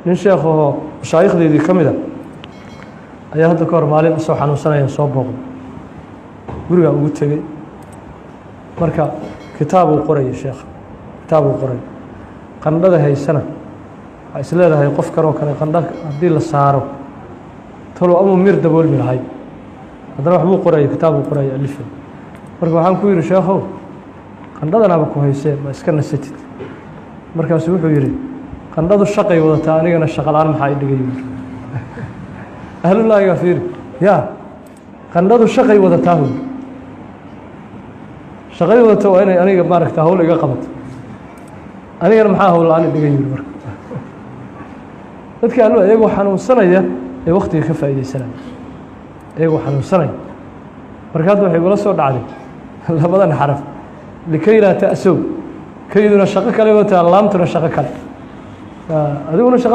nin sheekho mashaayikhdeedii ka mid a ayaa hadda ka hor maalin isoo xanuunsanaya soo booqday guriga ugu tegey marka kitaab uu qorayay sheekh kitaab uu qoray qandhada haysana waxay is leedahay qof kaloo kale qandha haddii la saaro talo ama mir daboolmi lahayd haddana waxbuu qorayay kitaab uu qorayay alifay marka waxaan ku yidhi sheekhow qandhadanaba ku haysee ma iska nasatid markaasu wuxuu yidhi qandhadu shaqay wadataa anigana shaqa la-aan maxaa i dhigay ahlullaahiga fiiri yaa qandhadu shaqay wadataa hu shaqay wadata waa inay aniga maaragta hawl iga qabato anigana maxaa hawl la-aan i dhigay yidhi marka dadka allo iyagoo xanuunsanaya ee waktiga ka faa'iidaysanaya iyagoo xanuunsanaya marka hadda waxay igula soo dhacday labadan xaraf likay laa ta'sow kayduna shaqo kale wataa laamtuna shaqo kale adiguna shaqo